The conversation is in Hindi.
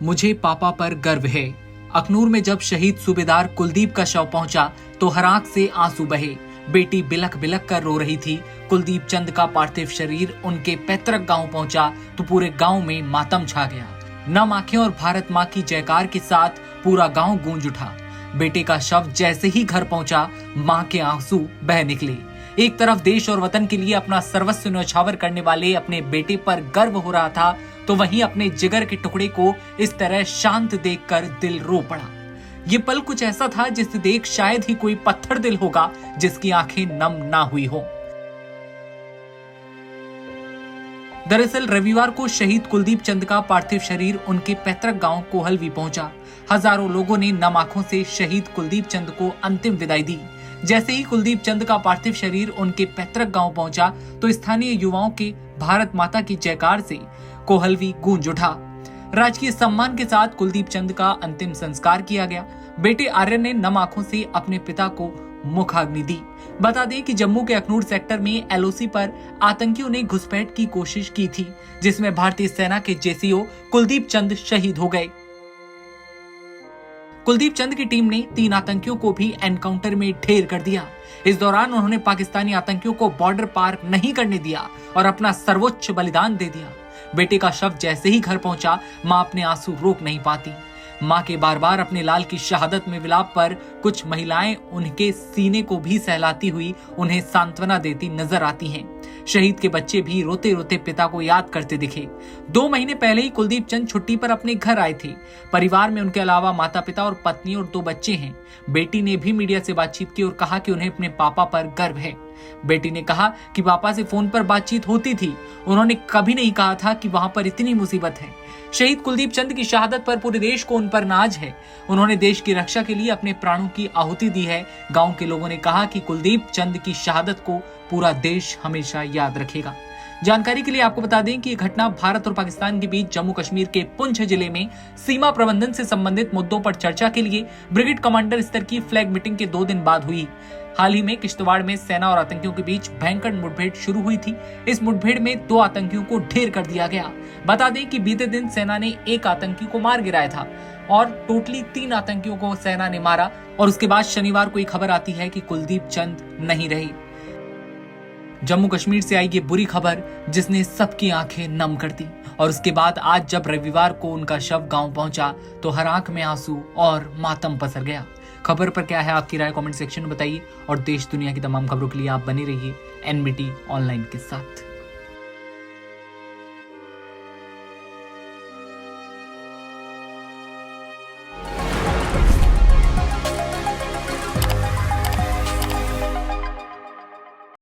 मुझे पापा पर गर्व है। अखनूर में जब शहीद सूबेदार कुलदीप का शव पहुंचा तो हर आंख से आंसू बहे। बेटी बिलख बिलख कर रो रही थी। कुलदीप चंद का पार्थिव शरीर उनके पैतृक गांव पहुंचा तो पूरे गांव में मातम छा गया। नम आंखें और भारत मां की जयकार के साथ पूरा गांव गूंज उठा। बेटे का शव जैसे ही घर पहुंचा, मां के आंसू बह निकले। एक तरफ देश और वतन के लिए अपना सर्वस्व न्यौछावर करने वाले अपने बेटे पर गर्व हो रहा था, तो वहीं अपने जिगर के टुकड़े को इस तरह शांत देखकर दिल रो पड़ा। ये पल कुछ ऐसा था जिसे देख शायद ही कोई पत्थर दिल होगा जिसकी आंखें नम ना हुई हो। दरअसल रविवार को शहीद कुलदीप चंद का पार्थिव शरीर उनके पैतृक गांव कोहलवी पहुंचा। हजारों लोगों ने नम आंखों से शहीद कुलदीप चंद को अंतिम विदाई दी। जैसे ही कुलदीप चंद का पार्थिव शरीर उनके पैतृक गांव पहुंचा तो स्थानीय युवाओं के भारत माता की जयकार से कोहलवी गूंज उठा। राजकीय सम्मान के साथ कुलदीप चंद का अंतिम संस्कार किया गया। बेटे आर्यन ने नम आंखों से अपने पिता को मुखाग्नि दी। बता दें कि जम्मू के अखनूर सेक्टर में एलओसी पर आतंकियों ने घुसपैठ की कोशिश की थी, जिसमें भारतीय सेना के जेसीओ कुलदीप चंद शहीद हो गए। कुलदीप चंद की टीम ने 3 आतंकियों को भी एनकाउंटर में ढेर कर दिया। इस दौरान उन्होंने पाकिस्तानी आतंकियों को बॉर्डर पार नहीं करने दिया और अपना सर्वोच्च बलिदान दे दिया। बेटे का शव जैसे ही घर पहुंचा, मां अपने आंसू रोक नहीं पाती। मां के बार बार अपने लाल की शहादत में विलाप पर कुछ महिलाएं उनके सीने को भी सहलाती हुई उन्हें सांत्वना देती नजर आती हैं। शहीद के बच्चे भी रोते रोते पिता को याद करते दिखे। 2 महीने पहले ही कुलदीप चंद छुट्टी पर अपने घर आए थे। परिवार में उनके अलावा माता पिता और पत्नी और 2 बच्चे हैं। बेटी ने भी मीडिया से बातचीत की और कहा कि उन्हें अपने पापा पर गर्व है। बेटी ने कहा कि पापा से फोन पर बातचीत होती थी, उन्होंने कभी नहीं कहा था कि वहां पर इतनी मुसीबत है। शहीद कुलदीप चंद की शहादत पर पूरे देश को उन पर नाज है। उन्होंने देश की रक्षा के लिए अपने प्राणों की आहुति दी है। गांव के लोगों ने कहा कि कुलदीप चंद की शहादत को पूरा देश हमेशा याद रखेगा। जानकारी के लिए आपको बता दें कि ये घटना भारत और पाकिस्तान के बीच जम्मू कश्मीर के पुंछ जिले में सीमा प्रबंधन से संबंधित मुद्दों पर चर्चा के लिए ब्रिगेड कमांडर स्तर की फ्लैग मीटिंग के 2 दिन बाद हुई। हाल ही में किश्तवाड़ में सेना और आतंकियों के बीच भयंकर मुठभेड़ शुरू हुई थी। इस मुठभेड़ में 2 आतंकियों को ढेर कर दिया गया। बता दें कि बीते दिन सेना ने 1 आतंकी को मार गिराया था और टोटली 3 आतंकियों को सेना ने मारा। और उसके बाद शनिवार को एक खबर आती है कि कुलदीप चंद नहीं रहे। जम्मू कश्मीर से आई ये बुरी खबर जिसने सबकी आंखें नम कर दी। और उसके बाद आज जब रविवार को उनका शव गांव पहुंचा तो हर आंख में आंसू और मातम पसर गया। खबर पर क्या है आपकी राय कमेंट सेक्शन में बताइए और देश दुनिया की तमाम खबरों के लिए आप बने रहिए एनबीटी ऑनलाइन के साथ।